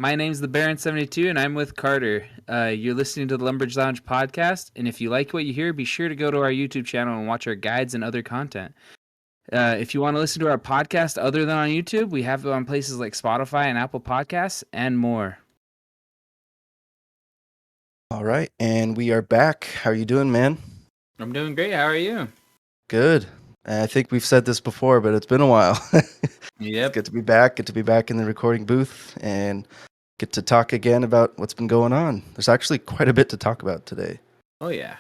My name's the Baron72, and I'm with Carter. You're listening to the Lumbridge Lounge podcast, and if you like what you hear, be sure to go to our YouTube channel and watch our guides and other content. If you want to listen to our podcast other than on YouTube, we have it on places like Spotify and Apple Podcasts and more. All right, and we are back. How are you doing, man? I'm doing great. How are you? Good. I think we've said this before, but it's been a while. Yep. It's good to be back. Good to be back in the recording booth and get to talk again about what's been going on. There's actually quite a bit to talk about today. Oh, yeah.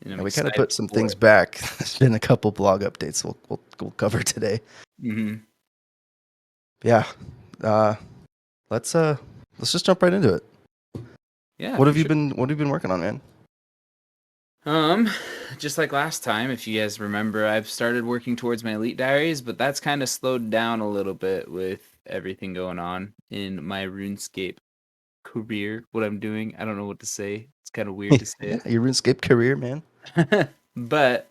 And we kind of put some things back. There's been a couple blog updates we'll cover today. Mm-hmm. Yeah. Let's just jump right into it. Yeah. What have you been working on, man? Just like last time, if you guys remember, I've started working towards my elite diaries, but that's kind of slowed down a little bit with everything going on in my RuneScape career. What I'm doing, I don't know what to say. It's kind of weird to say it. Your RuneScape career, man. But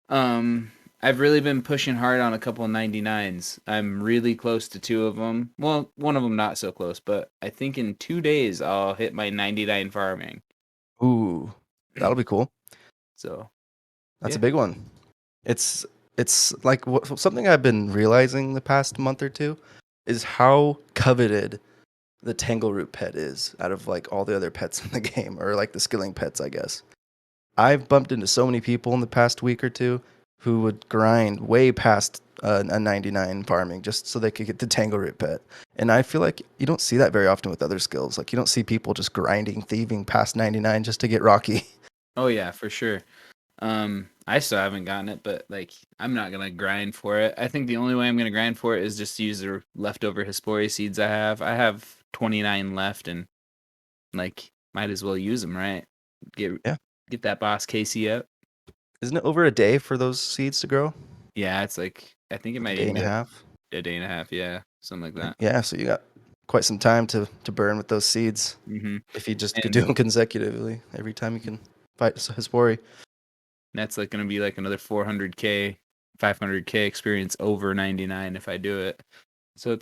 I've really been pushing hard on a couple of 99s. I'm really close to two of them. Well, one of them not so close, but I think in 2 days I'll hit my 99 farming. Ooh, that'll be cool. So that's a big one. It's like something I've been realizing the past month or two is how coveted the Tangleroot pet is out of like all the other pets in the game, or like the skilling pets, I guess. I've bumped into so many people in the past week or two who would grind way past a 99 farming just so they could get the Tangleroot pet. And I feel like you don't see that very often with other skills. Like you don't see people just grinding, thieving past 99 just to get Rocky. Oh yeah, for sure. I still haven't gotten it, but like I'm not gonna grind for it. I think the only way I'm gonna grind for it is just to use the leftover Hesperia seeds I have. I have 29 left, and like might as well use them, right? Get that boss Casey up. Isn't it over a day for those seeds to grow? Yeah, it's like I think it might a day and a half. A day and a half, yeah, something like that. Yeah, so you got quite some time to burn with those seeds. Mm-hmm. If you just could do them consecutively every time you can fight Hesperia. That's like going to be like another 400k, 500k experience over 99 if I do it. So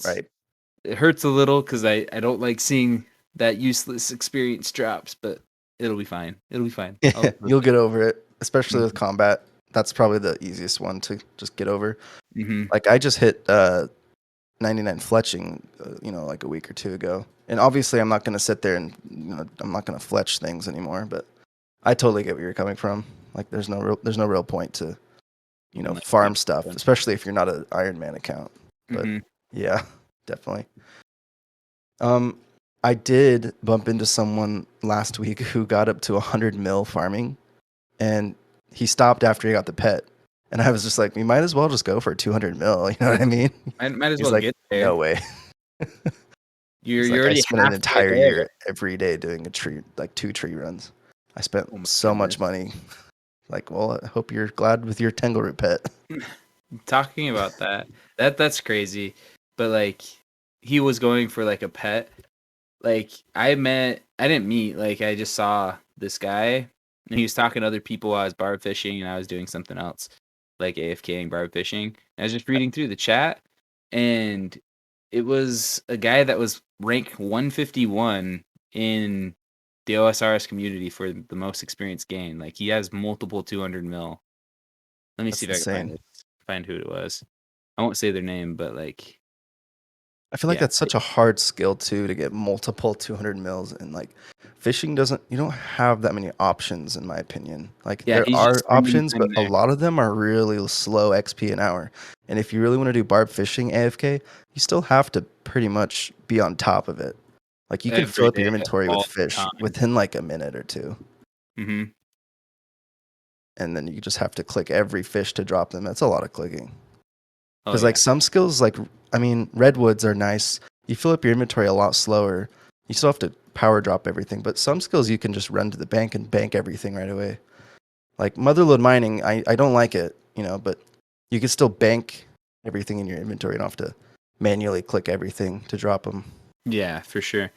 it hurts a little because I don't like seeing that useless experience drops, but it'll be fine. It'll be fine. You'll get over it, especially with combat. That's probably the easiest one to just get over. Mm-hmm. Like I just hit 99 fletching, like a week or two ago. And obviously I'm not going to sit there and, I'm not going to fletch things anymore, but I totally get where you're coming from. Like there's no real point to, farm stuff, especially if you're not an Iron Man account. But yeah, definitely. I did bump into someone last week who got up to 100 mil farming, and he stopped after he got the pet. And I was just like, we might as well just go for 200 mil. You know what I mean? Might as well get there. No way. You're already I spent an entire year every day doing 2 tree runs. I spent so much money. Like, well, I hope you're glad with your Tangleroot pet. Talking about that's crazy. But like, he was going for like a pet. Like I didn't meet. Like I just saw this guy, and he was talking to other people while I was barb fishing, and I was doing something else, like AFKing barb fishing. I was just reading through the chat, and it was a guy that was rank 151 in the OSRS community for the most experience gain. Like he has multiple 200 mil. Let me see if I can find who it was. I won't say their name, but like I feel like that's such a hard skill too, to get multiple 200 mils, and like fishing you don't have that many options in my opinion. Like there are options, but a lot of them are really slow XP an hour. And if you really want to do barb fishing AFK, you still have to pretty much be on top of it. Like you can fill up your inventory with fish within like a minute or two. Mm-hmm. And then you just have to click every fish to drop them. That's a lot of clicking. Because like some skills, redwoods are nice. You fill up your inventory a lot slower. You still have to power drop everything. But some skills you can just run to the bank and bank everything right away. Like motherlode mining, I don't like it, but you can still bank everything in your inventory. You don't have to manually click everything to drop them. Yeah, for sure.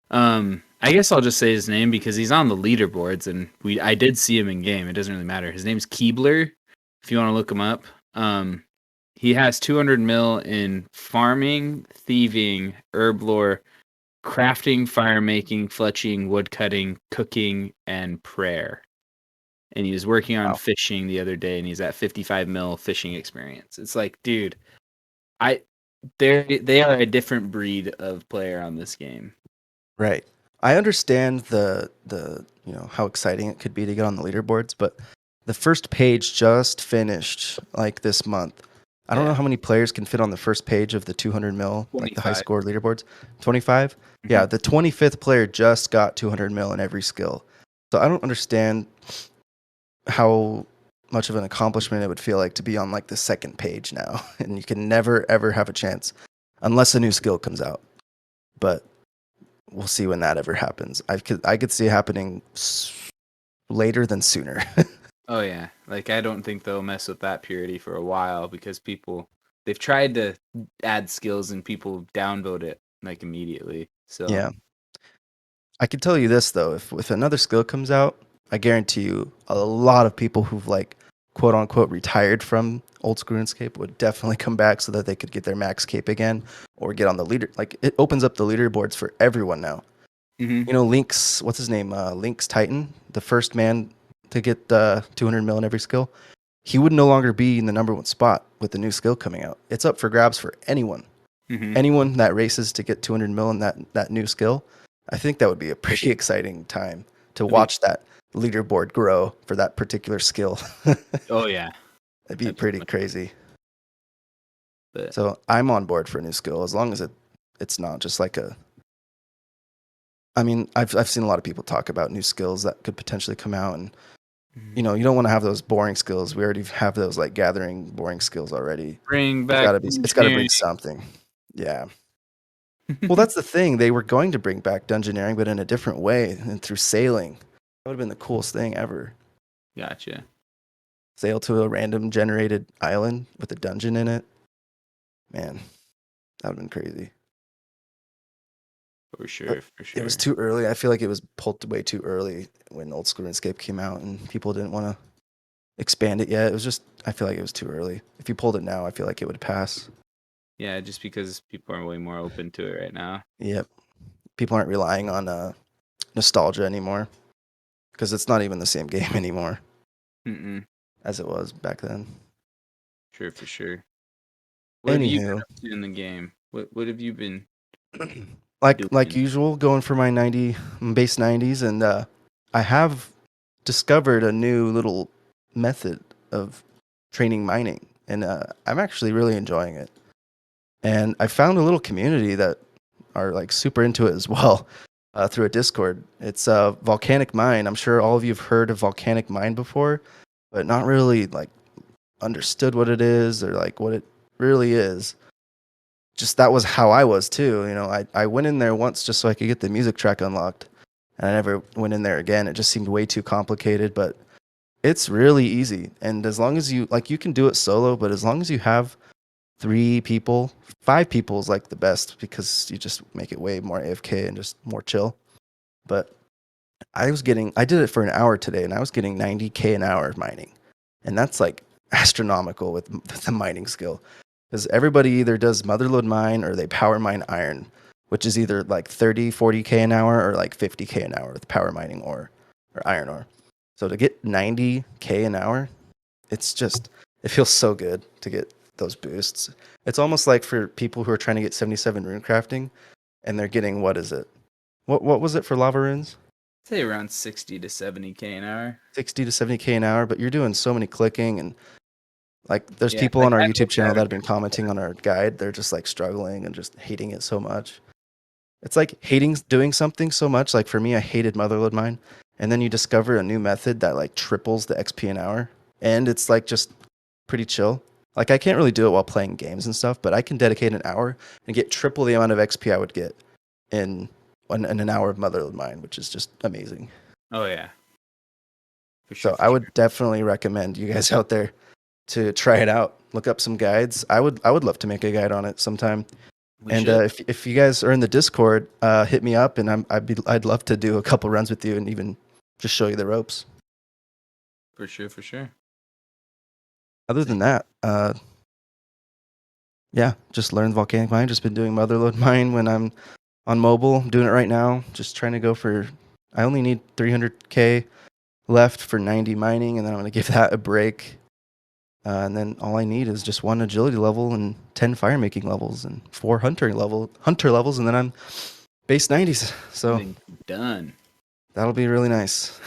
I guess I'll just say his name because he's on the leaderboards, and I did see him in game. It doesn't really matter. His name's Keebler, if you want to look him up. He has 200 mil in farming, thieving, herb lore, crafting, fire making, fletching, wood cutting, cooking, and prayer. And he was working on fishing the other day, and he's at 55 mil fishing experience. It's like, dude, they are a different breed of player on this game. Right. I understand the how exciting it could be to get on the leaderboards, but the first page just finished like this month. I don't know how many players can fit on the first page of the 200 mil, 25. like the high score leaderboards. 25? Mm-hmm. Yeah, the 25th player just got 200 mil in every skill. So I don't understand how much of an accomplishment it would feel like to be on like the second page now, and you can never ever have a chance unless a new skill comes out. But we'll see when that ever happens. I could see it happening later than sooner. Oh yeah, like I don't think they'll mess with that purity for a while because they've tried to add skills and people downvote it like immediately. So yeah, I can tell you this though: if another skill comes out, I guarantee you a lot of people who've like quote unquote retired from old school RuneScape would definitely come back so that they could get their max cape again or get on the leader. Like it opens up the leaderboards for everyone now. Mm-hmm. You know, Link's what's his name? Link's Titan, the first man to get 200 mil in every skill. He would no longer be in the number one spot with the new skill coming out. It's up for grabs for anyone. Mm-hmm. Anyone that races to get 200 mil in that new skill. I think that would be a pretty exciting time to watch that leaderboard grow for that particular skill. Oh yeah, It'd be pretty crazy. But so I'm on board for a new skill as long as it's not just like a. I mean, I've seen a lot of people talk about new skills that could potentially come out, and you know, you don't want to have those boring skills. We already have those like gathering boring skills already. Bring back. It's got to bring something. Yeah. Well, that's the thing. They were going to bring back dungeoneering, but in a different way and through sailing. That would have been the coolest thing ever. Gotcha. Sail to a random generated island with a dungeon in it. Man, that would have been crazy. For sure. It was too early. I feel like it was pulled way too early when Old School RuneScape came out and people didn't want to expand it yet. It was just, I feel like it was too early. If you pulled it now, I feel like it would pass. Yeah, just because people are way more open to it right now. Yep. People aren't relying on nostalgia anymore because it's not even the same game anymore as it was back then. Sure, for sure. What have you been up to in the game? What have you been like usual, going for my base 90s, and I have discovered a new little method of training mining, and I'm actually really enjoying it. And I found a little community that are like super into it as well through a Discord. It's Volcanic Mine. I'm sure all of you have heard of Volcanic Mine before, but not really like understood what it is or like what it really is. Just that was how I was too. You know, I went in there once just so I could get the music track unlocked, and I never went in there again. It just seemed way too complicated, but it's really easy. And as long as you like, you can do it solo, but as long as you have 3 people, 5 people is like the best because you just make it way more AFK and just more chill. But I did it for an hour today, and I was getting 90k an hour mining, and that's like astronomical with the mining skill. Because everybody either does motherlode mine or they power mine iron, which is either like 30, 40k an hour or like 50k an hour with power mining ore or iron ore. So to get 90k an hour, it feels so good to get those boosts. It's almost like for people who are trying to get 77 rune crafting and they're getting, what is it? What was it for lava runes? I'd say around 60 to 70k an hour. 60 to 70k an hour, but you're doing so many clicking and like, there's people on our YouTube channel that have been commenting on our guide. They're just like struggling and just hating it so much. It's like hating doing something so much. Like for me, I hated Motherlode Mine. And then you discover a new method that like triples the XP an hour. And it's like just pretty chill. Like I can't really do it while playing games and stuff, but I can dedicate an hour and get triple the amount of XP I would get in an hour of Motherlode Mine, which is just amazing. Oh, yeah. For sure. So I would definitely recommend you guys out there to try it out. Look up some guides. I would love to make a guide on it sometime. If you guys are in the Discord, hit me up, and I'd love to do a couple runs with you and even just show you the ropes. For sure. Other than that, yeah, just learn Volcanic Mine. Just been doing Motherlode Mine when I'm on mobile. I'm doing it right now. Just trying to go for. I only need 300K left for 90 mining, and then I'm going to give that a break. And then all I need is just 1 agility level and 10 fire making levels and 4 hunter levels, and then I'm base 90s. So done. That'll be really nice.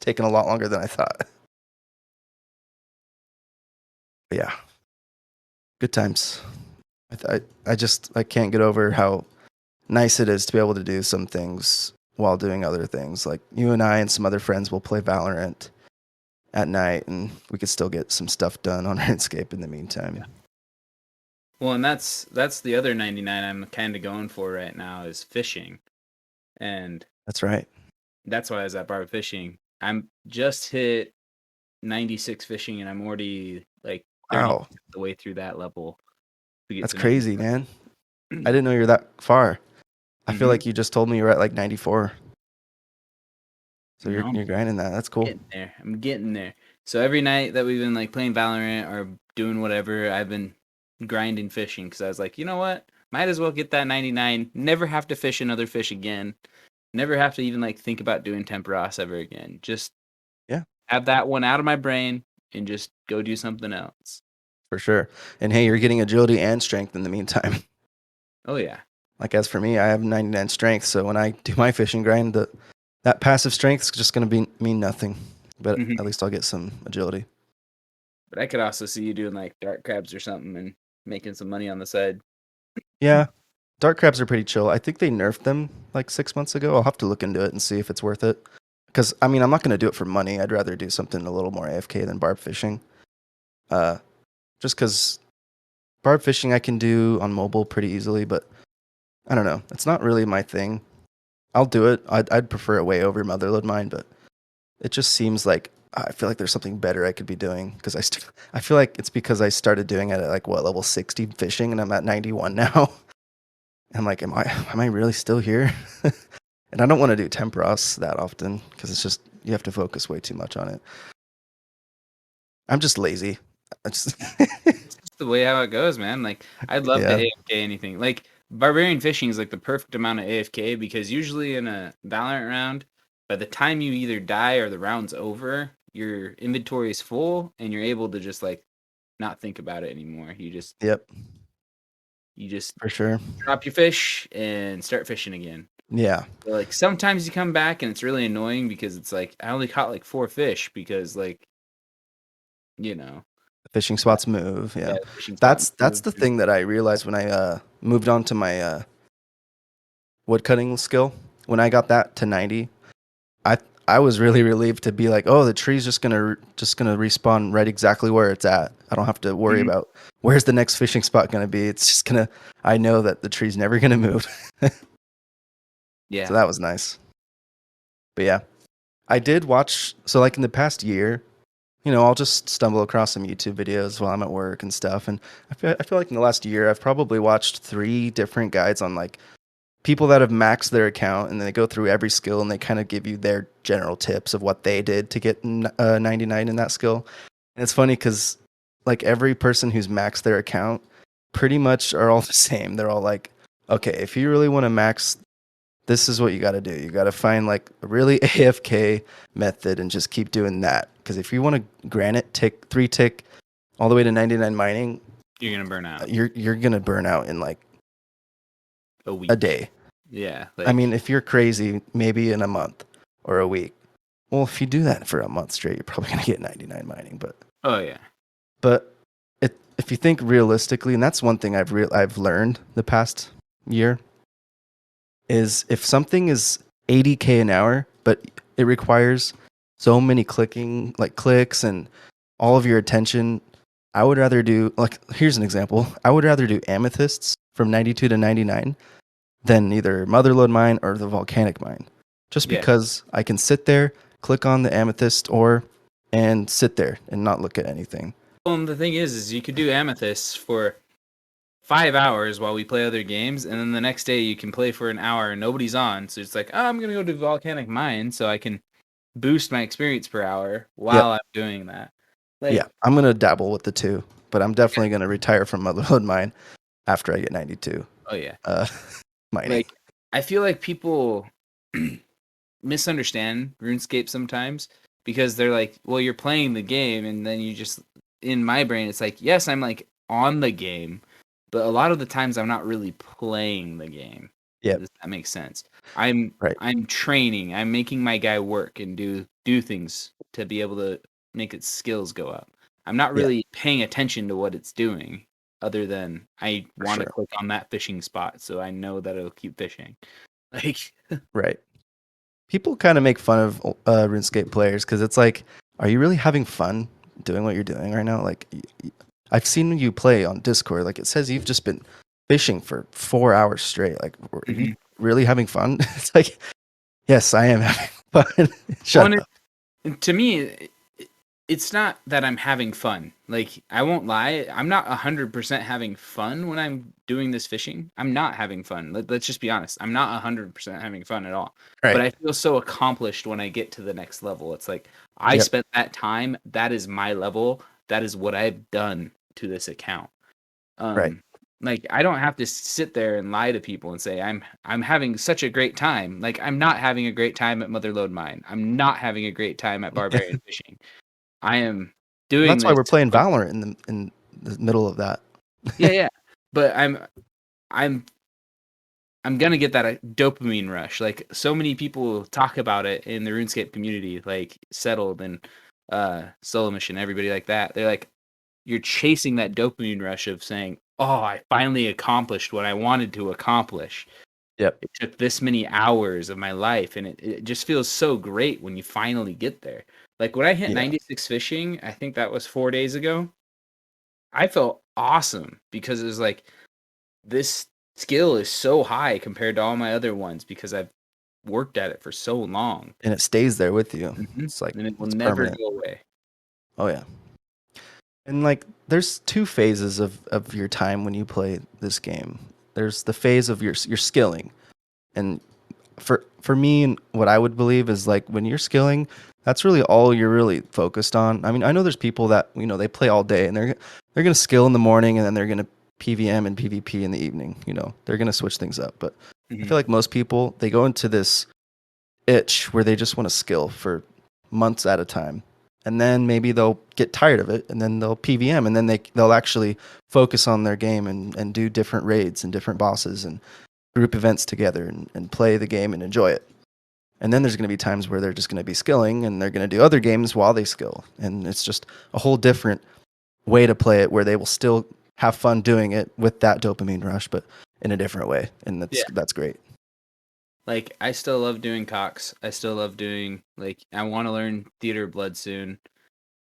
Taking a lot longer than I thought. But yeah, good times. I can't get over how nice it is to be able to do some things while doing other things. Like you and I and some other friends will play Valorant at night, and we could still get some stuff done on RuneScape in the meantime. Yeah. Well, and that's the other 99 I'm kind of going for right now is fishing, and that's right. That's why I was at Barb Fishing. I'm just hit 96 fishing, and I'm already like 30 the way through that level. That's crazy, man. I didn't know you were that far. I feel like you just told me you were at like 94. So you're grinding that. That's cool. I'm getting there. So every night that we've been like playing Valorant or doing whatever, I've been grinding fishing because I was like, you know what? Might as well get that 99. Never have to fish another fish again. Never have to even like think about doing Temperos ever again. Just have that one out of my brain and just go do something else. For sure. And hey, you're getting agility and strength in the meantime. Oh yeah. Like as for me, I have 99 strength, so when I do my fishing grind, that passive strength is just going to mean nothing. But at least I'll get some agility. But I could also see you doing like dark crabs or something and making some money on the side. Yeah. Dark crabs are pretty chill. I think they nerfed them like 6 months ago. I'll have to look into it and see if it's worth it. Because, I mean, I'm not going to do it for money. I'd rather do something a little more AFK than barb fishing. Just because barb fishing I can do on mobile pretty easily, but I don't know. It's not really my thing. I'll do it. I'd prefer it way over Motherlode Mine, but it just seems like I feel like there's something better I could be doing because I feel like it's because I started doing it at like level 60 fishing and I'm at 91 now. I'm like, am I really still here? And I don't want to do Temperos that often because it's just you have to focus way too much on it. I'm just lazy. It's just the way how it goes, man. Like I'd love to AFK anything. Like barbarian fishing is like the perfect amount of AFK because usually in a Valorant round, by the time you either die or the round's over, your inventory is full and you're able to just like not think about it anymore. You just for sure drop your fish and start fishing again. Yeah. But like sometimes you come back and it's really annoying because it's like I only caught like 4 fish because like the fishing spots move. Yeah. That's the thing that I realized when I moved on to my wood cutting skill. When I got that to 90, I was really relieved to be like, oh, the tree's just gonna respawn right exactly where it's at. I don't have to worry about where's the next fishing spot gonna be. It's just I know that the tree's never gonna move. Yeah. So that was nice. But yeah, I did watch. So like in the past year, I'll just stumble across some YouTube videos while I'm at work and stuff. And I feel like in the last year, I've probably watched 3 different guides on like people that have maxed their account, and then they go through every skill and they kind of give you their general tips of what they did to get 99 in that skill. And it's funny because like every person who's maxed their account pretty much are all the same. They're all like, okay, if you really want to max, this is what you got to do. You got to find like a really AFK method and just keep doing that. Because if you want to grant it, 3 tick all the way to 99 mining, you're gonna burn out. You're gonna burn out in like a week, a day. Yeah. I mean, if you're crazy, maybe in a month or a week. Well, if you do that for a month straight, you're probably gonna get 99 mining. But But if you think realistically, and that's one thing I've learned the past year, is if something is 80K an hour, but it requires so many clicks and all of your attention, I would rather do, like, here's an example. I would rather do amethysts from 92 to 99 than either Motherlode Mine or the Volcanic Mine. Just because I can sit there, click on the amethyst and sit there and not look at anything. Well, and the thing is you could do amethysts for 5 hours while we play other games, and then the next day you can play for an hour and nobody's on. So it's like, oh, I'm gonna go to Volcanic Mine so I can boost my experience per hour while I'm doing that. Like, I'm gonna dabble with the 2, but I'm definitely gonna retire from Motherlode Mine after I get 92. Oh yeah. mining. Like, I feel like people misunderstand RuneScape sometimes because they're like, well, you're playing the game, and then you just, in my brain, it's like, yes, I'm like on the game, but a lot of the times I'm not really playing the game. Yep. Does that make sense? I'm Right. I'm training. I'm making my guy work and do things to be able to make its skills go up. I'm not Yeah, really paying attention to what it's doing, other than I for want to sure. click on that fishing spot so I know that it'll keep fishing. Like, Right. People kind of make fun of RuneScape players because it's like, are you really having fun doing what you're doing right now? Like, I've seen you play on Discord. Like, it says you've just been fishing for 4 hours straight. Like, are you really having fun? It's like, yes, I am having fun. Shut up. And to me, it's not that I'm having fun. Like, I won't lie, I'm not 100% having fun when I'm doing this fishing. I'm not having fun. Let's just be honest. I'm not 100% having fun at all. But Right. I feel so accomplished when I get to the next level. It's like, I Yep. spent that time. That is my level. That is what I've done to this account. Right. Like, I don't have to sit there and lie to people and say I'm having such a great time. Like, I'm not having a great time at Motherlode Mine. I'm not having a great time at Barbarian Fishing. I am doing That's why this. we're playing Valorant in the middle of that. Yeah. But I'm gonna get that dopamine rush. Like, so many people talk about it in the RuneScape community, like Settled and Solo Mission, everybody like that. They're like, you're chasing that dopamine rush of saying, "Oh, I finally accomplished what I wanted to accomplish." Yep. It took this many hours of my life, and it just feels so great when you finally get there. Like, when I hit Yeah. 96 fishing, I think that was 4 days ago. I felt awesome because it was like, this skill is so high compared to all my other ones because I've worked at it for so long. And it stays there with you. Mhm. It's like, And it will it's never permanent. go away. Oh yeah. And like, there's two phases of your time when you play this game. There's the phase of your skilling, and for me, and what I would believe is like when you're skilling, that's really all you're really focused on. I mean, I know there's people that they play all day and they're gonna skill in the morning and then they're gonna PVM and PvP in the evening. They're gonna switch things up. But I feel like most people, they go into this itch where they just want to skill for months at a time. And then maybe they'll get tired of it and then they'll PVM and then they'll actually focus on their game and do different raids and different bosses and group events together and play the game and enjoy it. And then there's going to be times where they're just going to be skilling and they're going to do other games while they skill. And it's just a whole different way to play it where they will still have fun doing it with that dopamine rush, but in a different way. And that's great. Like, I still love doing Cox. I still love doing, like, I want to learn Theater of Blood soon.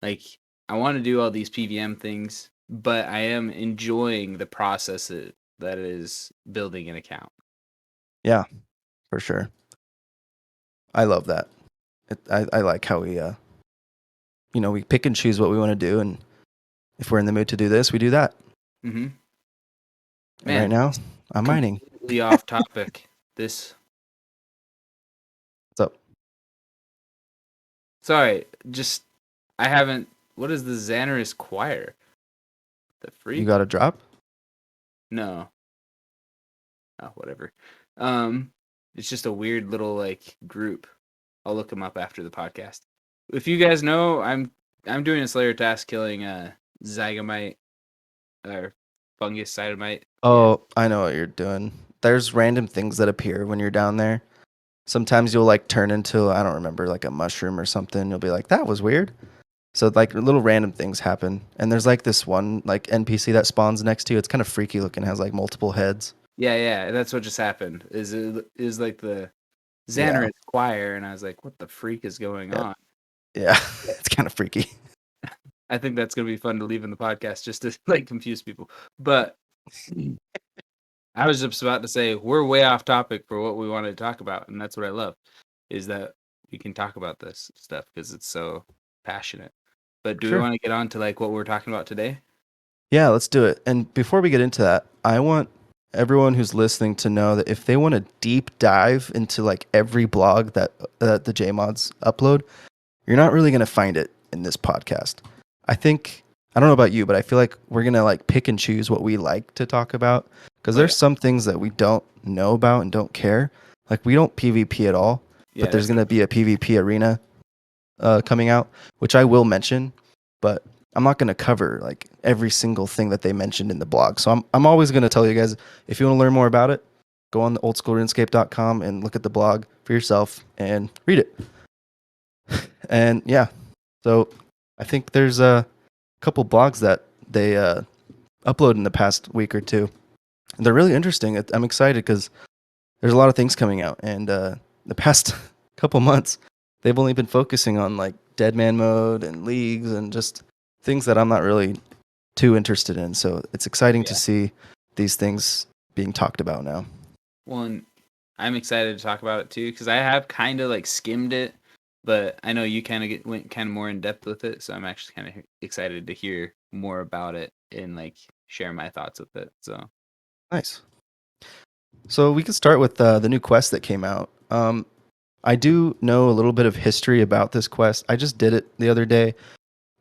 Like, I want to do all these PVM things, but I am enjoying the process that is building an account. Yeah, for sure. I love that. I like how we, we pick and choose what we want to do. And if we're in the mood to do this, we do that. Mm-hmm. And right now, I'm mining. Completely off topic. What's up? Sorry, I haven't. What is the Xanaris Choir? The freak? You got a drop? No. Oh, whatever. It's just a weird little like group. I'll look them up after the podcast. If you guys know, I'm doing a Slayer task killing Zygomite or fungus cytomite. Oh, yeah. I know what you're doing. There's random things that appear when you're down there. Sometimes you'll like turn into, I don't remember, like a mushroom or something. You'll be like, that was weird. So like little random things happen. And there's like this one like NPC that spawns next to you. It's kind of freaky looking, has like multiple heads. Yeah, that's what just happened. Is like the Xanaris Choir, and I was like, what the freak is going on? Yeah, it's kind of freaky. I think that's gonna be fun to leave in the podcast just to like confuse people. But I was just about to say we're way off topic for what we wanted to talk about, and that's what I love, is that we can talk about this stuff because it's so passionate. But do we want to get on to like what we're talking about today? Yeah, let's do it. And before we get into that, I want everyone who's listening to know that if they want to deep dive into like every blog that the JMods upload, you're not really going to find it in this podcast. I don't know about you, but I feel like we're going to like pick and choose what we like to talk about Because Oh there's yeah, some things that we don't know about and don't care. Like we don't PvP at all, yeah. but there's That's going to be a PvP arena coming out, which I will mention, but I'm not going to cover like every single thing that they mentioned in the blog. So I'm always going to tell you guys, if you want to learn more about it, go on the oldschoolrunescape.com and look at the blog for yourself and read it. And yeah, so I think there's a couple blogs that they uploaded in the past week or two. And they're really interesting. I'm excited because there's a lot of things coming out, and the past couple months they've only been focusing on like dead man mode and leagues and just things that I'm not really too interested in. So it's exciting to yeah. see these things being talked about now. Well, and I'm excited to talk about it too because I have kind of like skimmed it, but I know you kind of went kind of more in depth with it, so I'm actually kind of excited to hear more about it and like share my thoughts with it. So Nice. So we can start with the new quest that came out. I do know a little bit of history about this quest. I just did it the other day.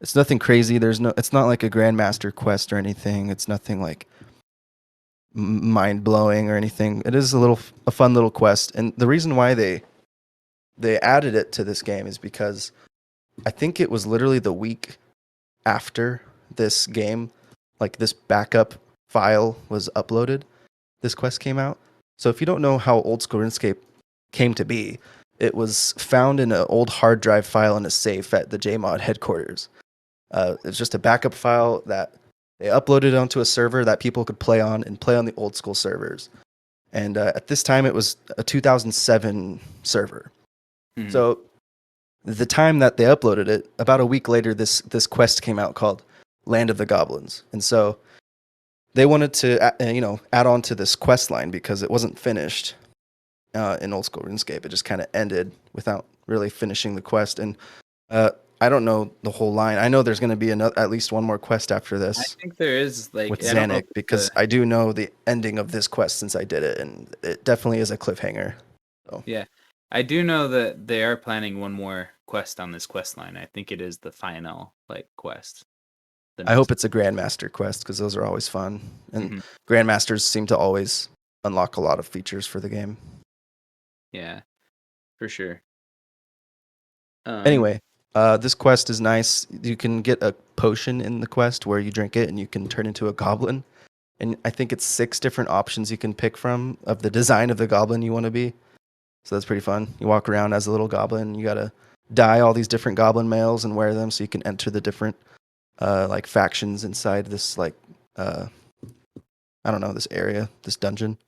It's nothing crazy. It's not like a Grandmaster quest or anything. It's nothing like mind blowing or anything. It is a fun little quest, and the reason why they added it to this game is because I think it was literally the week after this game, like this backup file was uploaded. This quest came out. So if you don't know how Old School RuneScape came to be, it was found in an old hard drive file in a safe at the JMod headquarters. It's just a backup file that they uploaded onto a server that people could play on and play on the old school servers. And at this time, it was a 2007 server. mhm. So the time that they uploaded it, about a week later, this quest came out called Land of the Goblins. And so they wanted to add on to this quest line because it wasn't finished in Old School RuneScape. It just kind of ended without really finishing the quest. And I don't know the whole line. I know there's going to be at least one more quest after I this think there is like with I don't know Zanuck if because I do know the ending of this quest since I did it, and it definitely is a cliffhanger. So yeah, I do know that they are planning one more quest on this quest line. I think it is the final like quest. The I hope next. it's a Grandmaster quest because those are always fun, and Mhm. Grandmasters seem to always unlock a lot of features for the game. Yeah, for sure. Um, Anyway, this quest is nice. You can get a potion in the quest where you drink it and you can turn into a goblin. And I think it's 6 different options you can pick from of the design of the goblin you want to be. So that's pretty fun. You walk around as a little goblin. You gotta dye all these different goblin males and wear them so you can enter the different like factions inside this like I don't know, this area, this dungeon,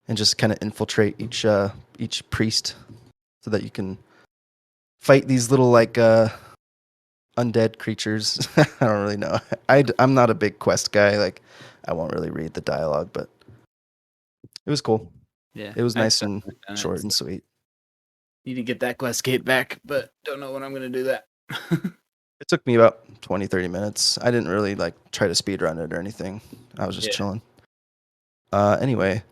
and just kind of infiltrate each priest so that you can fight these little like undead creatures. I don't really know. I'm not a big quest guy. Like, I won't really read the dialogue, but it was cool. yeah, It was I've nice still and haven't done it, short and so sweet. need to get that quest gate back, but don't know when I'm gonna do that. It took me about 20, 30 minutes. I didn't really like try to speed run it or anything. I was just Yeah. chilling. Anyway,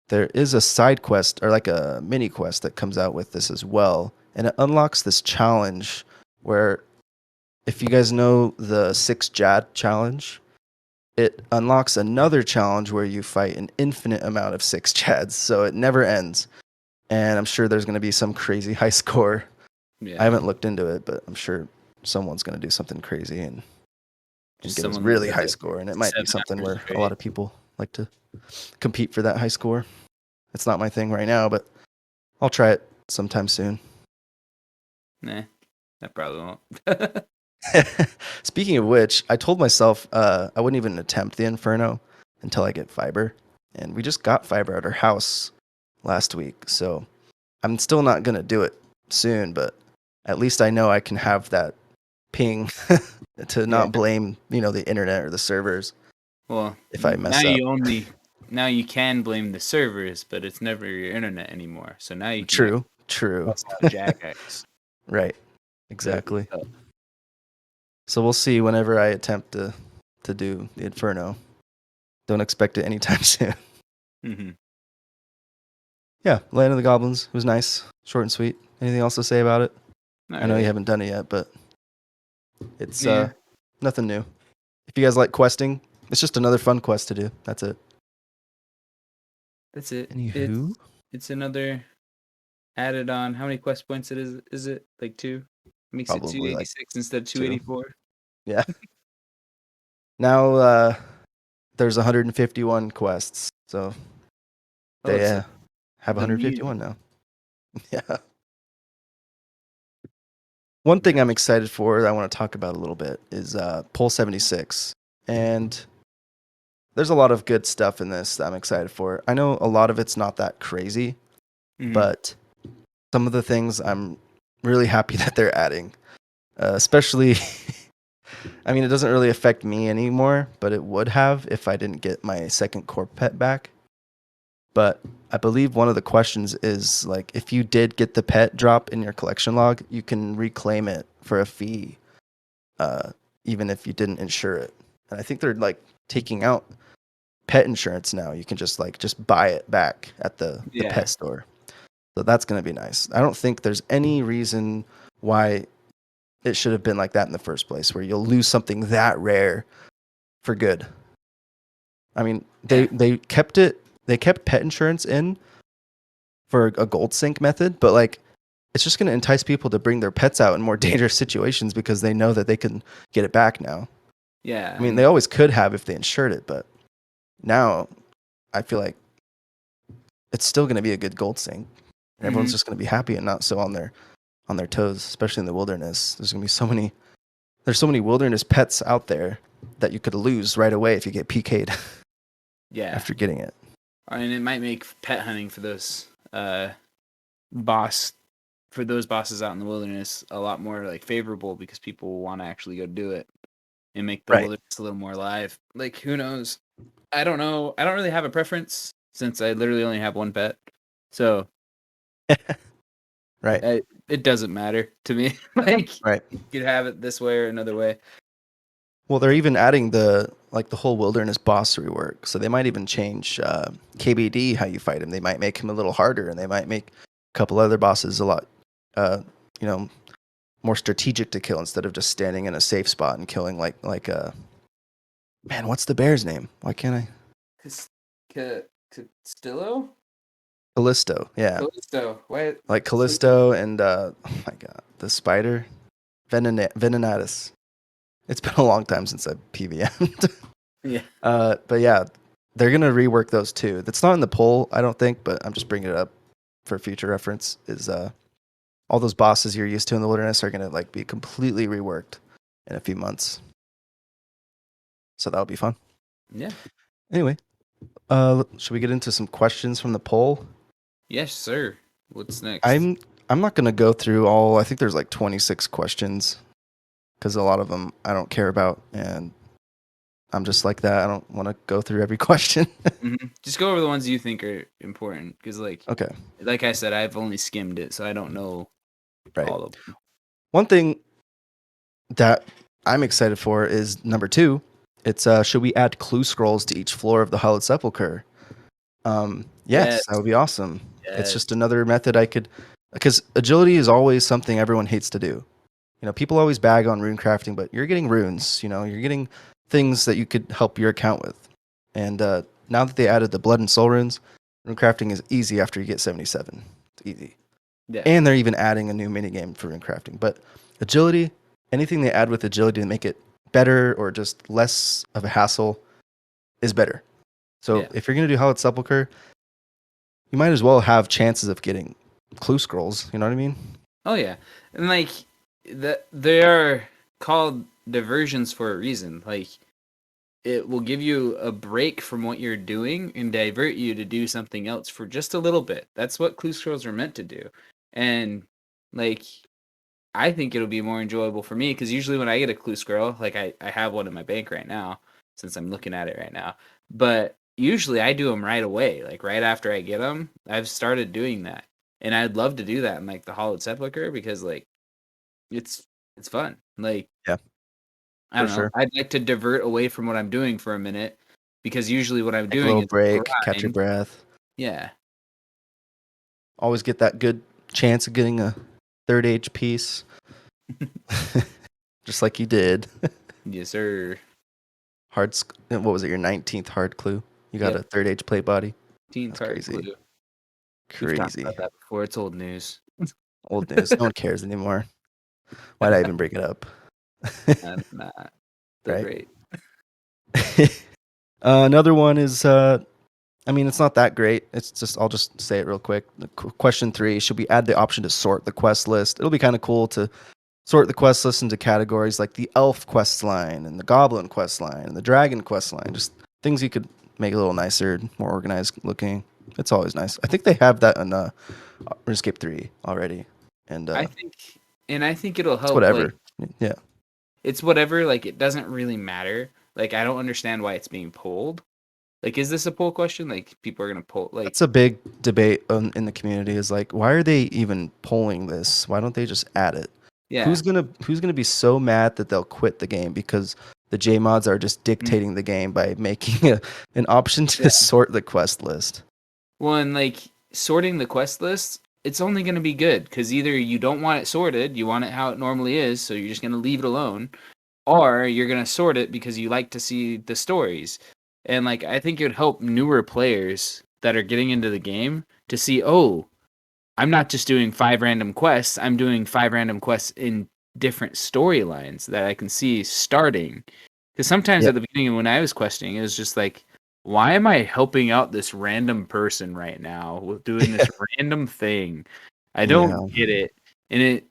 there is a side quest or like a mini quest that comes out with this as well, and it unlocks this challenge where if you guys know the 6 Jad challenge, it unlocks another challenge where you fight an infinite amount of 6 Jads, so it never ends. And I'm sure there's going to be some crazy high score. I Yeah, haven't looked into it, but I'm sure someone's going to do something crazy and just get a someone that really does high it score. And it might be 7 something hours where a lot straight. of people like to compete for that high score. It's not my thing right now, but I'll try it sometime soon. Nah, that probably won't. Speaking of which, I told myself I wouldn't even attempt the Inferno until I get fiber. And we just got fiber at our house last week. So I'm still not going to do it soon, but at least I know I can have that ping to Yeah. not blame, the internet or the servers Well, if I now mess up. now you can blame the servers, but it's never your internet anymore. So now you can True, true. bust out Jagex. Right. There you Exactly. go. So we'll see whenever I attempt to do the Inferno. Don't expect it anytime soon. Mhm. Yeah, Land of the Goblins was nice, short and sweet. Anything else to say about it? Not I know you really. haven't done it yet, but it's Yeah. nothing new. If you guys like questing, it's just another fun quest to do. That's it. That's it. Anywho, It's another added on. How many quest points it is? Is it like 2? Makes it probably like 286 instead of 2. 284. Yeah. Now there's 151 quests, so Oh, they it's like have the mute. 151 now. Yeah. One thing I'm excited for that I want to talk about a little bit is Pole 76. And there's a lot of good stuff in this that I'm excited for. I know a lot of it's not that crazy, Mhm. but some of the things I'm really happy that they're adding. Especially, I mean, it doesn't really affect me anymore, but it would have if I didn't get my second core pet back. But I believe one of the questions is like, if you did get the pet drop in your collection log, you can reclaim it for a fee, even if you didn't insure it. And I think they're like taking out pet insurance now. You can just buy it back at the Yeah. pet store. So that's going to be nice. I don't think there's any reason why it should have been like that in the first place, where you'll lose something that rare for good. I mean, they kept pet insurance in for a gold sync method, but like it's just going to entice people to bring their pets out in more dangerous situations because they know that they can get it back now. Yeah. I mean, they always could have if they insured it, but now I feel like it's still going to be a good gold sync. And everyone's just going to be happy and not so on their toes, especially in the wilderness. There's going to be so many wilderness pets out there that you could lose right away if you get PK'd Yeah. after getting it. And it might make pet hunting for those bosses out in the wilderness a lot more like favorable because people will want to actually go do it and make the Right. wilderness a little more alive. Like, who knows? I don't know. I don't really have a preference since I literally only have one pet. So Right. it doesn't matter to me. Like, Right. you could have it this way or another way. Well, they're even adding the whole wilderness boss rework. So they might even change KBD, how you fight him. They might make him a little harder, and they might make a couple other bosses a lot, you know, more strategic to kill instead of just standing in a safe spot and killing man, what's the bear's name? Why can't I? Castillo? Callisto. Yeah, Callisto. Why? like Callisto and oh my god, the spider, Venenatus. It's been a long time since I've PVM'd. Yeah. But yeah, they're gonna rework those too. That's not in the poll, I don't think, but I'm just bringing it up for future reference. Is all those bosses you're used to in the wilderness are gonna like be completely reworked in a few months. So that'll be fun. Yeah. Anyway, should we get into some questions from the poll? Yes, sir. What's next? I'm not gonna go through all. I think there's like 26 questions because a lot of them I don't care about, and I'm just like that. I don't want to go through every question. Just go over the ones you think are important, because Okay. Like I said, I've only skimmed it, so I don't know all of them. One thing that I'm excited for is number 2. It's should we add clue scrolls to each floor of the Hallowed Sepulcher? Yes, that would be awesome. It's just another method I could, because agility is always something everyone hates to do. You know, people always bag on rune crafting, but you're getting runes. You know, you're getting things that you could help your account with. And now that they added the blood and soul runes, rune crafting is easy after you get 77. It's easy. Yeah. And they're even adding a new minigame for rune crafting. But agility, anything they add with agility to make it better or just less of a hassle is better. So if you're going to do Hallowed Sepulcher, you might as well have chances of getting clue scrolls. You know what I mean? Oh yeah, and like they are called diversions for a reason. Like, it will give you a break from what you're doing and divert you to do something else for just a little bit. That's what clue scrolls are meant to do. And like, I think it'll be more enjoyable for me because usually when I get a clue scroll, like I have one in my bank right now since I'm looking at it right now. But usually I do them right away, like right after I get them. I've started doing that, and I'd love to do that in like the Hallowed Sepulcher because like it's fun. Like, Yeah, I don't know. sure. I'd like to divert away from what I'm doing for a minute because usually what I'm Take a doing little is break, catch your grind. breath. Yeah. Always get that good chance of getting a third age piece. Just like you did. Yes, sir. What was it, your 19th hard clue? You got Yep. a third age plate body. Teen That's Tart crazy. glue. We've talked Crazy. about that before. It's old news. Old news. No one cares anymore. Why'd I even bring it up? Nah, still Right. great. Another one is, I mean, it's not that great. It's just, I'll just say it real quick. Question 3, should we add the option to sort the quest list? It'll be kind of cool to sort the quest list into categories like the elf quest line and the goblin quest line and the dragon quest line. Just things you could make a little nicer, more organized looking. It's always nice. I think they have that in RuneScape 3 already. And I think it'll it's help. Like, whatever. Yeah. it's whatever. Like, it doesn't really matter. Like, I don't understand why it's being pulled. Like, is this a poll question? Like, people are gonna poll. Like, That's a big debate in the community is like, why are they even polling this? Why don't they just add it? yeah, Who's gonna be so mad that they'll quit the game because the J mods are just dictating the game by making an option to Yeah. sort the quest list? Well, and like sorting the quest list, it's only going to be good because either you don't want it sorted, you want it how it normally is, so you're just going to leave it alone, or you're going to sort it because you like to see the stories. And like, I think it would help newer players that are getting into the game to see, oh, I'm not just doing 5 random quests, I'm doing 5 random quests in different storylines that I can see starting. Because sometimes Yeah. at the beginning when I was questing, it was just like, why am I helping out this random person right now with doing this random thing? I Yeah. don't get it. And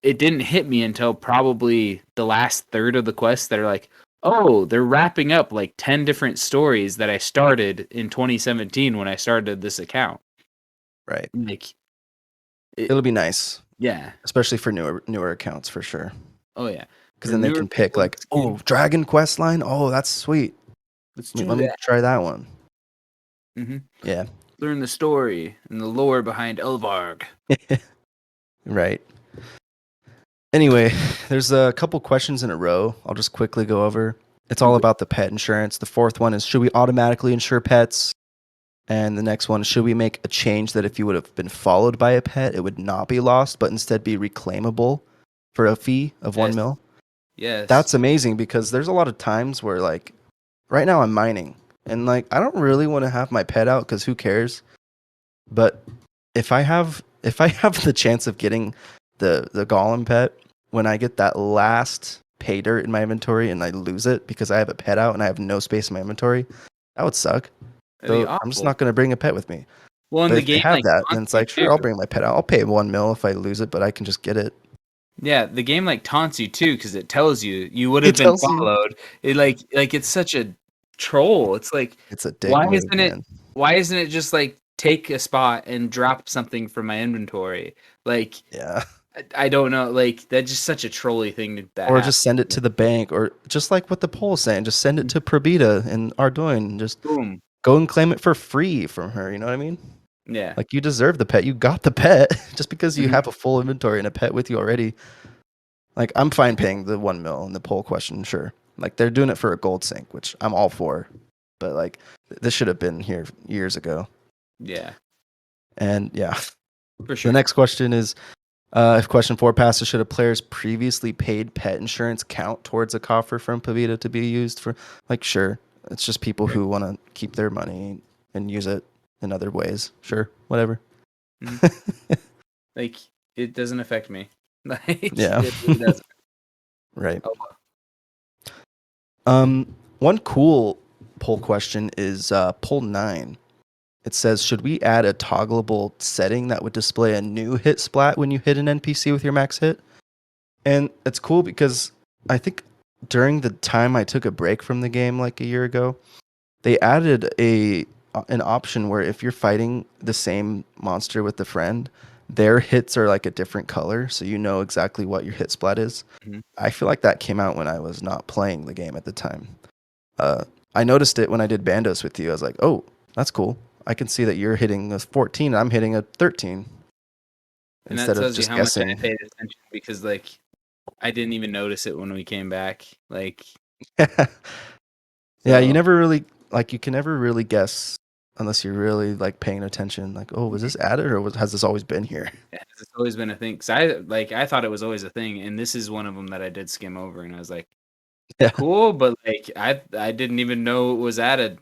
it didn't hit me until probably the last third of the quests that are like, oh, they're wrapping up like 10 different stories that I started in 2017 when I started this account. Right. Like, It'll be nice, yeah. especially for newer accounts for sure. Oh yeah. Because For then they newer can pick people, like, it's oh, Dragon Quest line. Oh, that's sweet. let's Let do me that. try that one. Mm-hmm. Yeah. Learn the story and the lore behind Elvarg. Right. Anyway, there's a couple questions in a row. I'll just quickly go over. It's all about the pet insurance. The fourth one is, should we automatically insure pets? And the next one, should we make a change that if you would have been followed by a pet, it would not be lost, but instead be reclaimable for a fee of 1 mil? Yes. That's amazing because there's a lot of times where, like, right now I'm mining and like I don't really want to have my pet out because who cares? But if I have the chance of getting the golem pet when I get that last pay dirt in my inventory and I lose it because I have a pet out and I have no space in my inventory, that would suck. That'd be So I'm just not awful. going to bring a pet with me. Well, in But the if they game, have like that, then taunts it's you like, too. sure, I'll bring my pet out. I'll pay 1 mil if I lose it, but I can just get it. Yeah, the game like taunts you too because it tells you would have It been tells you. followed. It like it's such a troll. It's like It's a dick move, man. why isn't it just like take a spot and drop something from my inventory? Like Yeah. I don't know. Like that's just such a trolly thing that Or happens. just send it to the bank, or just like what the poll is saying, just send it to Probita and Ardoin. Just Boom. go and claim it for free from her. You know what I mean? Yeah. Like, you deserve the pet. You got the pet just because you Mhm. have a full inventory and a pet with you already. Like, I'm fine paying the 1 mil in the poll question, sure. Like, they're doing it for a gold sync, which I'm all for. But like, this should have been here years ago. Yeah. And yeah, For the sure. next question is, if question 4 passes, should a player's previously paid pet insurance count towards a coffer from Pavita to be used for? Like, sure. It's just people who want to keep their money and use it in other ways. Sure, whatever. Like it doesn't affect me. Like Yeah. it really doesn't. Right. Oh, well. One cool poll question is poll 9. It says, should we add a toggleable setting that would display a new hit splat when you hit an NPC with your max hit? And it's cool because I think during the time I took a break from the game like a year ago, they added an option where if you're fighting the same monster with a friend, their hits are like a different color, so you know exactly what your hit splat is. Mhm. I feel like that came out when I was not playing the game at the time. I noticed it when I did Bandos with you. I was like, oh, that's cool. I can see that you're hitting a 14 and I'm hitting a 13. And that Instead of tells you just how much I guessing. paid attention because like I didn't even notice it when we came back. Like Yeah, you so never really, like, you can never really guess unless you're really like paying attention. Like, oh, was this added or has this always been here? it's always been a thing. Cause I thought it was always a thing, and this is one of them that I did skim over, and I was like, Yeah. cool, but like I didn't even know it was added.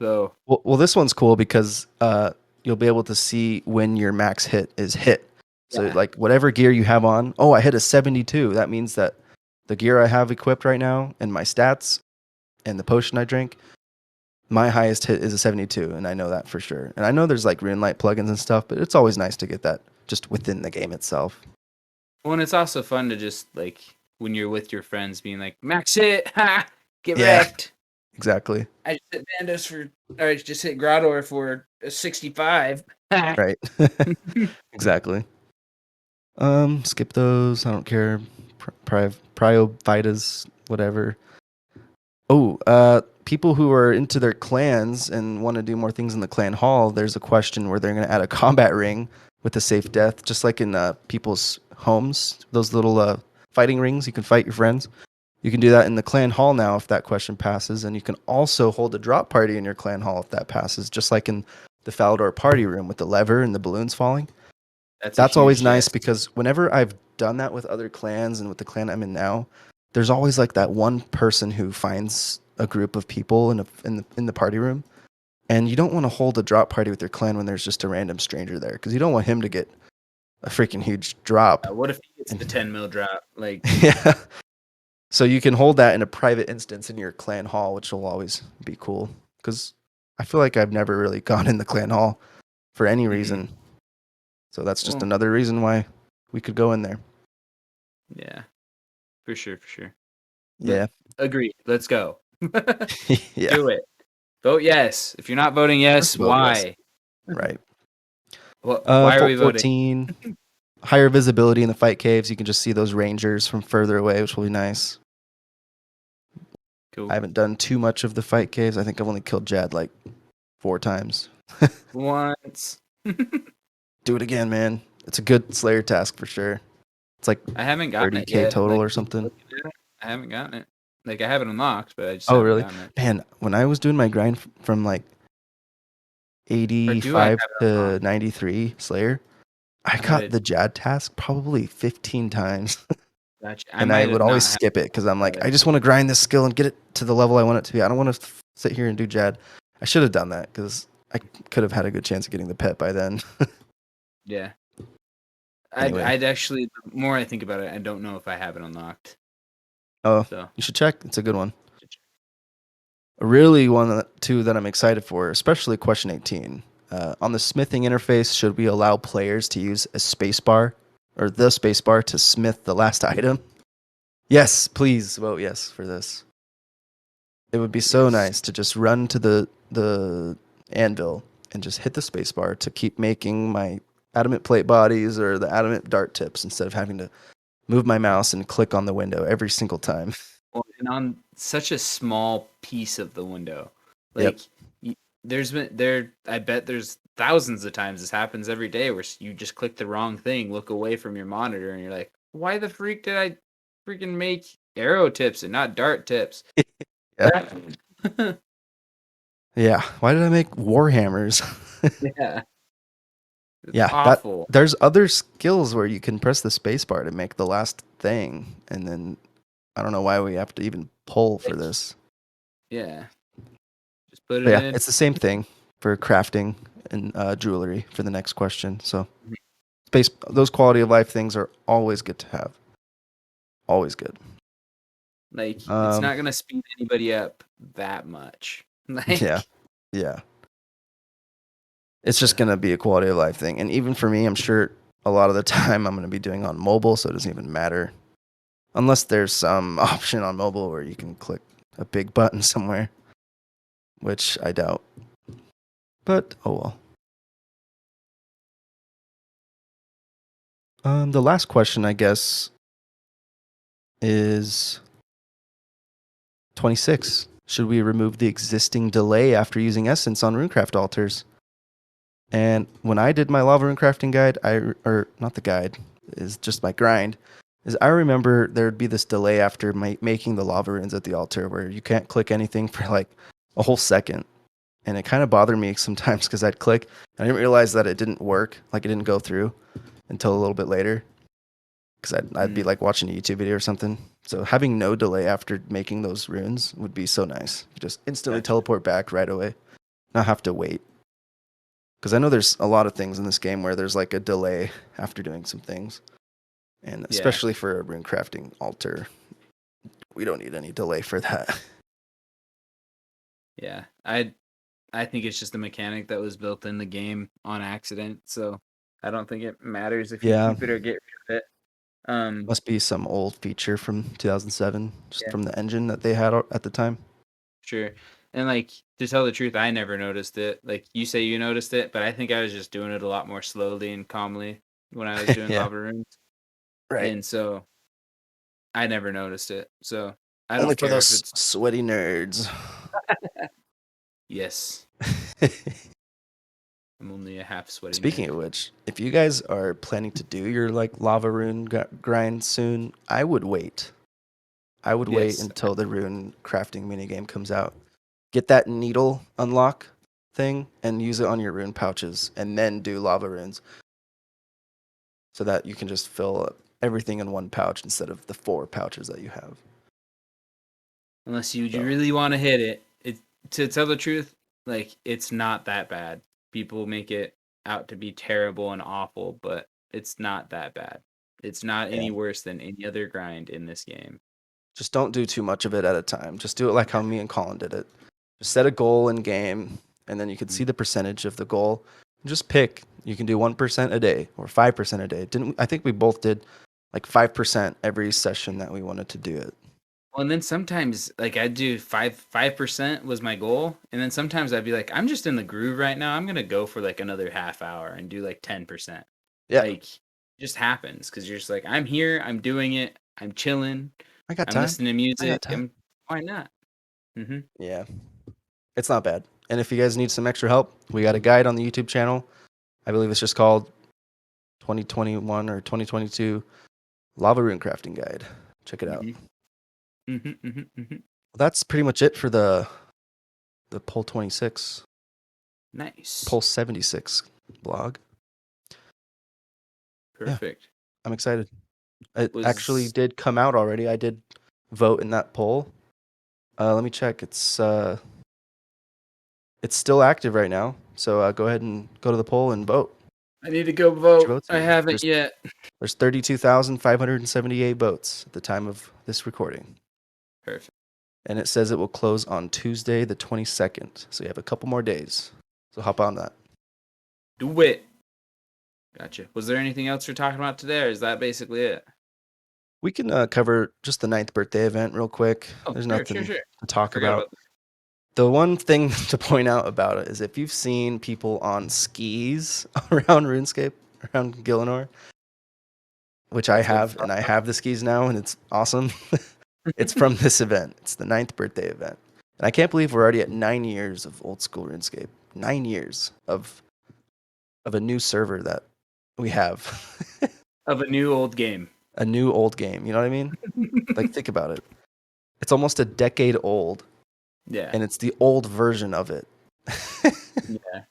So Well, this one's cool because you'll be able to see when your max hit is hit. So yeah, like whatever gear you have on, oh, I hit a 72. That means that the gear I have equipped right now and my stats and the potion I drink, my highest hit is a 72, and I know that for sure. And I know there's like Runelight plugins and stuff, but it's always nice to get that just within the game itself. well, and it's also fun to just like when you're with your friends, being like, "Max hit, ha, get Yeah. wrecked." Exactly. I just hit Bandos or I just hit Grador for a 65. Right. Exactly. Skip those. I don't care. Prio whatever. Oh, people who are into their clans and want to do more things in the clan hall, there's a question where they're going to add a combat ring with a safe death, just like in people's homes, those little fighting rings. You can fight your friends. You can do that in the clan hall now if that question passes, and you can also hold a drop party in your clan hall if that passes, just like in the Falador party room with the lever and the balloons falling. That's always nice because whenever I've done that with other clans and with the clan I'm in now, there's always like that one person who finds a group of people in the party room, and you don't want to hold a drop party with your clan when there's just a random stranger there because you don't want him to get a freaking huge drop. What if he gets the 10 mil drop? Like, Yeah. So you can hold that in a private instance in your clan hall, which will always be cool because I feel like I've never really gone in the clan hall for any reason. So that's just another reason why we could go in there. Yeah, for sure. Yeah. Agreed. Let's go. Yeah. Do it. Vote yes. If you're not voting yes, Vote yes. why? Right. Why are we voting? 14, higher visibility in the fight caves. You can just see those rangers from further away, which will be nice. Cool. I haven't done too much of the fight caves. I think I've only killed Jad like 4 times. Once. Do it again, man. It's a good Slayer task for sure. It's like I haven't gotten 30K it yet. total Like, or something. I haven't gotten it. Like, I have it unlocked, but I just Oh, haven't really? gotten it. Man, when I was doing my grind from like 85 to 93 Slayer, I got the Jad task probably 15 times. Gotcha. And I would always skip it because I'm like, I just want to grind this skill and get it to the level I want it to be. I don't want to sit here and do Jad. I should have done that because I could have had a good chance of getting the pet by then. Yeah. Anyway. I'd actually, the more I think about it, I don't know if I have it unlocked. Oh, so you should check. It's a good one. Really one too that I'm excited for, especially question 18. On the smithing interface, should we allow players to use a spacebar or the spacebar to smith the last item? Yes, please vote yes for this. It would be so nice to just run to the anvil and just hit the spacebar to keep making my adamant plate bodies or the adamant dart tips instead of having to move my mouse and click on the window every single time. Well, and on such a small piece of the window, like I bet there's thousands of times this happens every day where you just click the wrong thing, look away from your monitor, and you're like, why the freak did I freaking make arrow tips and not dart tips? Yeah. Yeah. Why did I make warhammers? Yeah. It's yeah. awful. There's other skills where you can press the spacebar to make the last thing, and then I don't know why we have to even pull for this. Yeah. Just put it in. It's the same thing for crafting and jewelry for the next question. So those quality of life things are always good to have. Always good. Like, it's not going to speed anybody up that much. Like, yeah. It's just going to be a quality of life thing. And even for me, I'm sure a lot of the time I'm going to be doing on mobile, so it doesn't even matter. Unless there's some option on mobile where you can click a big button somewhere, which I doubt. But, oh well. The last question, I guess, is 26. Should we remove the existing delay after using Essence on Runecraft altars? And when I did my lava rune crafting guide, or not the guide, is just my grind, is I remember there would be this delay after making the lava runes at the altar where you can't click anything for like a whole second. And it kind of bothered me sometimes because I'd click and I didn't realize that it didn't work, like it didn't go through until a little bit later. Because I'd be like watching a YouTube video or something. So having no delay after making those runes would be so nice. You just instantly teleport back right away. not have to wait. Because I know there's a lot of things in this game where there's like a delay after doing some things. And Yeah. especially for a rune crafting altar, we don't need any delay for that. Yeah. I think it's just a mechanic that was built in the game on accident. So I don't think it matters if you Yeah. keep it or get rid of it. Must be some old feature from 2007, just Yeah. from the engine that they had at the time. Sure. And like to tell the truth, I never noticed it. Like you say you noticed it, but I think I was just doing it a lot more slowly and calmly when I was doing Yeah. lava runes. Right. And so I never noticed it. So I Only don't for care if those it's sweaty nerds. yes. I'm only a half sweaty Speaking nerd. of which, if you guys are planning to do your like lava rune grind soon, I would wait. I would wait Yes. until the rune crafting minigame comes out. Get that needle unlock thing and use it on your rune pouches, and then do lava runes, so that you can just fill up everything in one pouch instead of the 4 pouches that you have. Unless you So. really want to hit it. To tell the truth, like it's not that bad. People make it out to be terrible and awful, but it's not that bad. It's not Yeah. any worse than any other grind in this game. Just don't do too much of it at a time. Just do it like how me and Colin did it. Just set a goal in game, and then you can see the percentage of the goal. Just pick. You can do 1% a day or 5% a day. I think we both did like 5% every session that we wanted to do it. Well, and then sometimes like I'd do 5% was my goal, and then sometimes I'd be like, I'm just in the groove right now. I'm gonna go for like another half hour and do like 10%. Yeah, Like it just happens because you're just like, I'm here, I'm doing it, I'm chilling, I got I'm time. listening to I got music, time. and why not? Mm-hmm. Yeah, it's not bad. And if you guys need some extra help, we got a guide on the YouTube channel. I believe it's just called 2021 or 2022 Lava Rune Crafting Guide. Check it out. Mm-hmm. Mm-hmm. Well, that's pretty much it for the Poll 26, Nice. Poll 76 blog. Perfect. I'm excited. It actually Was did come out already. I did vote in that poll. Let me check. It's still active right now. So go ahead and go to the poll and vote. I need to go Get your vote. votes I in. haven't yet. There's 32,578 votes at the time of this recording. Perfect. And it says it will close on Tuesday the 22nd. So you have a couple more days. So hop on that. Do it. Gotcha. Was there anything else you're talking about today, or is that basically it? We can cover just the 9th birthday event real quick. Oh, There's sure. nothing to talk Forgot about. about that. The one thing to point out about it is if you've seen people on skis around RuneScape, around Gielinor, which I That's what have, it's and I have the skis now, and it's awesome. It's from this event. It's the 9th birthday event. And I can't believe we're already at 9 years of old school RuneScape. 9 years of a new server that we have. of a new old game. A new old game. You know what I mean? Like, think about it. It's almost a decade old, Yeah. and it's the old version of it. Yeah.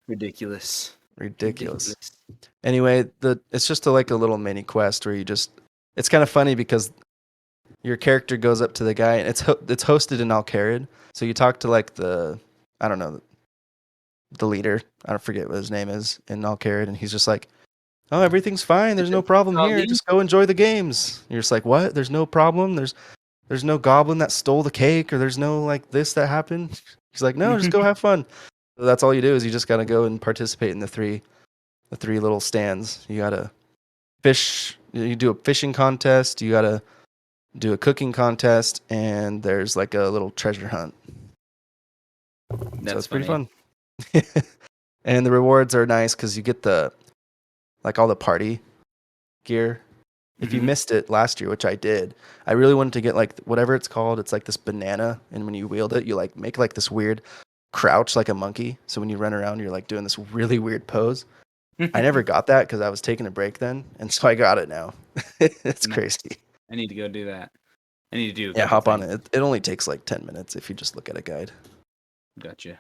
Ridiculous. Ridiculous. Anyway, it's just like a little mini quest where it's kind of funny because your character goes up to the guy, and it's hosted in Alcarid. So you talk to like I don't know, the leader. I don't forget what his name is in Alcarid, and he's just like, "Oh, everything's fine. There's no problem here. Just go enjoy the games." And you're just like, "What? There's no problem. There's no goblin that stole the cake, or there's no like this that happened." He's like, "No, just go have fun." So that's all you do is you just gotta go and participate in the three little stands. You gotta fish. You do a fishing contest. You gotta do a cooking contest, and there's like a little treasure hunt. That's so it's pretty funny. fun. And the rewards are nice because you get all the party gear. If you missed it last year, which I did, I really wanted to get like whatever it's called. It's like this banana, and when you wield it, you like make like this weird crouch like a monkey. So when you run around, you're like doing this really weird pose. I never got that because I was taking a break then, and so I got it now. It's crazy. I need to go do that. I need to do. Hop on it. It only takes like 10 minutes if you just look at a guide. Gotcha.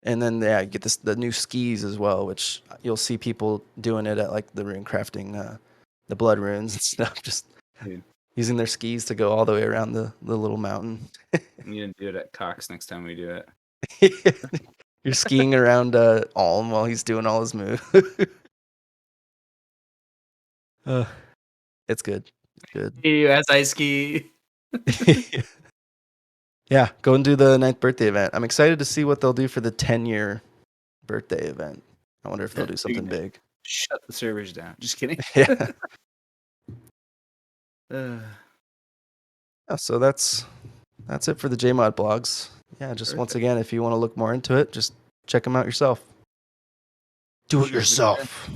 And then you get the new skis as well, which you'll see people doing it at like the rune crafting, the blood runes and stuff. Just Dude, using their skis to go all the way around the little mountain. I'm gonna do it at Cox next time we do it. You're skiing around Alm while he's doing all his moves. It's good. It's good. As I ski. Yeah, go and do the 9th birthday event. I'm excited to see what they'll do for the 10-year birthday event. I wonder if they'll do something big. Shut the servers down. Just kidding. Yeah. Uh, So that's it for the JMod blogs. Yeah, just once again, if you want to look more into it, just check them out yourself. Do it yourself.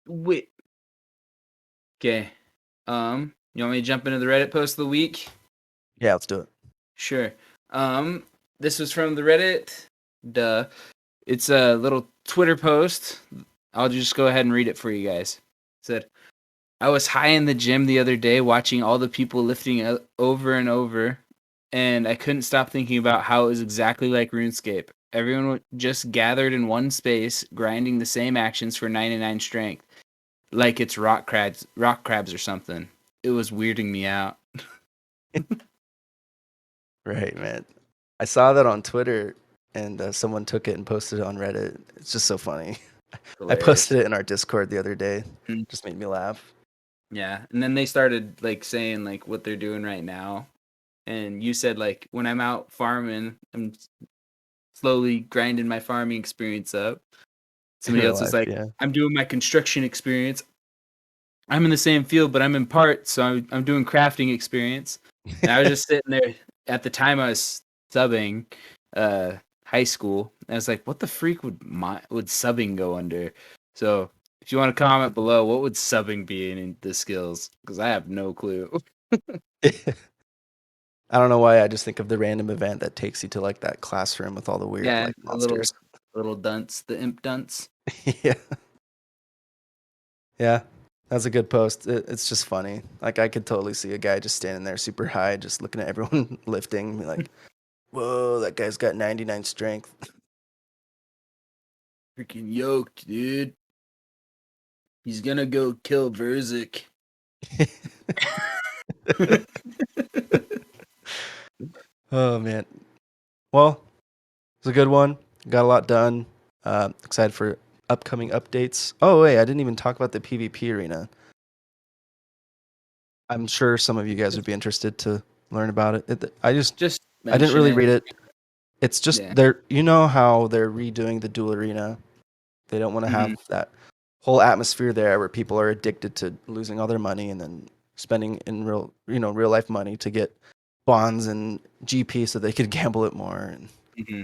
Wait. Okay. You want me to jump into the Reddit post of the week? Yeah, let's do it. Sure. This was from the Reddit. Duh. It's a little Twitter post. I'll just go ahead and read it for you guys. It said, I was high in the gym the other day watching all the people lifting over and over, and I couldn't stop thinking about how it was exactly like RuneScape. Everyone just gathered in one space, grinding the same actions for 99 strength, like it's rock crabs or something. It was weirding me out. Right, man. I saw that on Twitter, and someone took it and posted it on Reddit. It's just so funny. I posted it in our Discord the other day. Just made me laugh. Yeah, and then they started like saying like what they're doing right now, and you said like when I'm out farming, I'm slowly grinding my farming experience up. Somebody else was like, I'm doing my construction experience. I'm in the same field, but I'm in parts, so I'm doing crafting experience. And I was just sitting there at the time I was subbing high school. And I was like, what the freak would subbing go under? So if you want to comment below, what would subbing be in the skills? Because I have no clue. I don't know why. I just think of the random event that takes you to like that classroom with all the weird like monsters. Little dunce, the imp dunce. Yeah. Yeah. That's a good post. It's just funny. Like I could totally see a guy just standing there super high, just looking at everyone lifting, be like, whoa, that guy's got 99 strength. Freaking yoked, dude. He's gonna go kill Verzik. Oh man. Well, it's a good one. Got a lot done. Excited for upcoming updates. Oh wait, I didn't even talk about the PvP arena. I'm sure some of you guys would be interested to learn about it. I didn't really read it. It's just you know how they're redoing the duel arena. They don't want to have that whole atmosphere there where people are addicted to losing all their money and then spending in real life money to get bonds and GP so they could gamble it more. And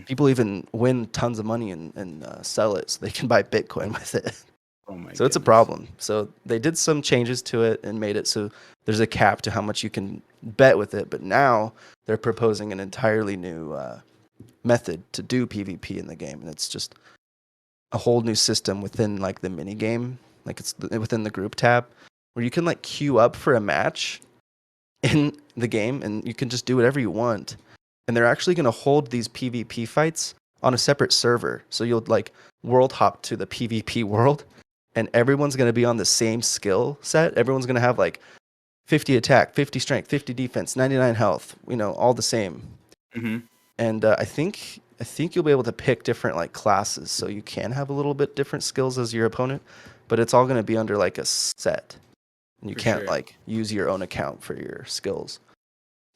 people even win tons of money and sell it so they can buy Bitcoin with it. Oh my so it's a problem. So they did some changes to it and made it so there's a cap to how much you can bet with it. But now they're proposing an entirely new method to do PvP in the game. And it's just a whole new system within like the mini game. Like it's within the group tab where you can like queue up for a match in the game and you can just do whatever you want. And they're actually going to hold these PvP fights on a separate server. So you'll like world hop to the PvP world and everyone's going to be on the same skill set. Everyone's going to have like 50 attack, 50 strength, 50 defense, 99 health, all the same. And I think you'll be able to pick different like classes. So you can have a little bit different skills as your opponent, but it's all going to be under like a set. And you can't like use your own account for your skills.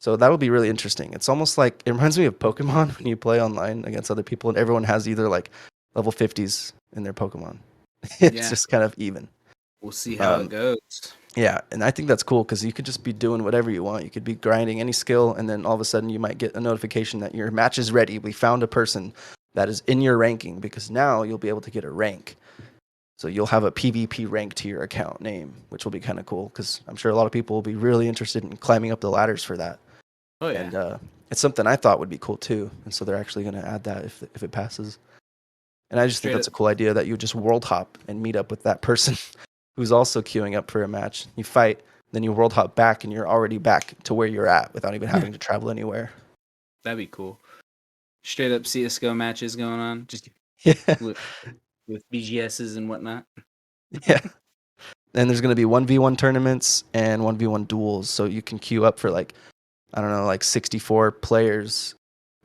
So that'll be really interesting. It's almost like, it reminds me of Pokemon when you play online against other people and everyone has either like level 50s in their Pokemon. It's just kind of even. We'll see how it goes. Yeah, and I think that's cool because you could just be doing whatever you want. You could be grinding any skill, and then all of a sudden you might get a notification that your match is ready. We found a person that is in your ranking because now you'll be able to get a rank. So you'll have a PvP rank to your account name, which will be kind of cool because I'm sure a lot of people will be really interested in climbing up the ladders for that. Oh yeah. And it's something I thought would be cool too. And so they're actually going to add that if it passes. And I just think that's a cool idea that you just world hop and meet up with that person who's also queuing up for a match. You fight, then you world hop back, and you're already back to where you're at without even having to travel anywhere. That'd be cool. Straight up CSGO matches going on, just with BGSs and whatnot. Yeah. And there's going to be 1v1 tournaments and 1v1 duels. So you can queue up for like, I don't know, like 64 players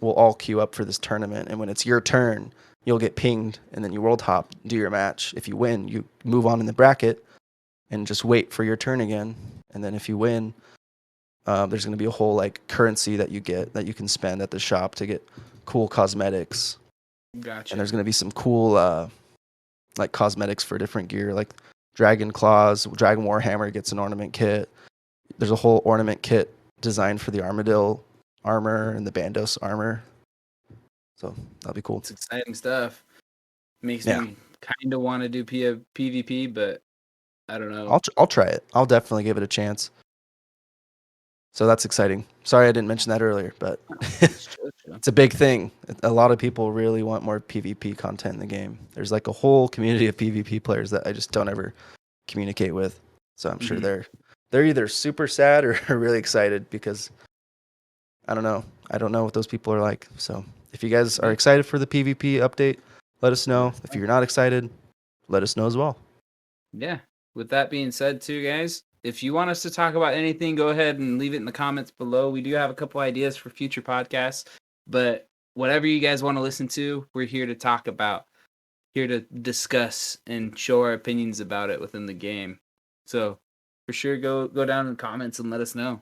will all queue up for this tournament. And when it's your turn, you'll get pinged and then you world hop, do your match. If you win, you move on in the bracket and just wait for your turn again. And then if you win, there's going to be a whole like currency that you get that you can spend at the shop to get cool cosmetics. Gotcha. And there's going to be some cool like cosmetics for different gear, like Dragon Claws, Dragon Warhammer gets an ornament kit. There's a whole ornament kit designed for the Armadillo armor and the Bandos armor. So that'll be cool. It's exciting stuff. Makes me kind of want to do PvP, but I don't know. I'll try it. I'll definitely give it a chance. So that's exciting. Sorry I didn't mention that earlier, but it's a big thing. A lot of people really want more PvP content in the game. There's like a whole community of PvP players that I just don't ever communicate with. So I'm sure they're either super sad or really excited because I don't know. I don't know what those people are like. So if you guys are excited for the PvP update, let us know. If you're not excited, let us know as well. Yeah. With that being said, too, guys, if you want us to talk about anything, go ahead and leave it in the comments below. We do have a couple ideas for future podcasts, but whatever you guys want to listen to, we're here to talk about, here to discuss and show our opinions about it within the game. So for sure, go down in the comments and let us know.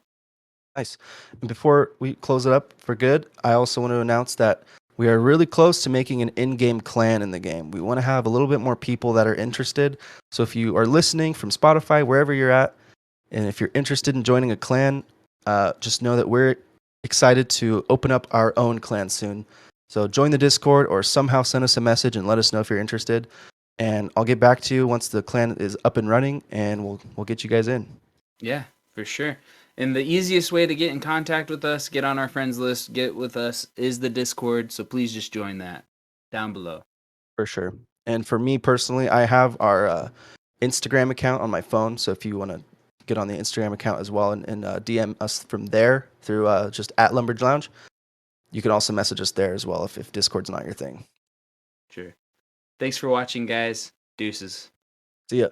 Nice. And before we close it up for good, I also want to announce that we are really close to making an in-game clan in the game. We want to have a little bit more people that are interested. So if you are listening from Spotify, wherever you're at, and if you're interested in joining a clan, just know that we're excited to open up our own clan soon. So join the Discord or somehow send us a message and let us know if you're interested. And I'll get back to you once the clan is up and running, and we'll get you guys in. Yeah, for sure. And the easiest way to get in contact with us, get on our friends list, get with us, is the Discord. So please just join that down below. For sure. And for me personally, I have our Instagram account on my phone. So if you want to get on the Instagram account as well and DM us from there through just at Lumbridge Lounge, you can also message us there as well if Discord's not your thing. Sure. Thanks for watching, guys. Deuces. See ya.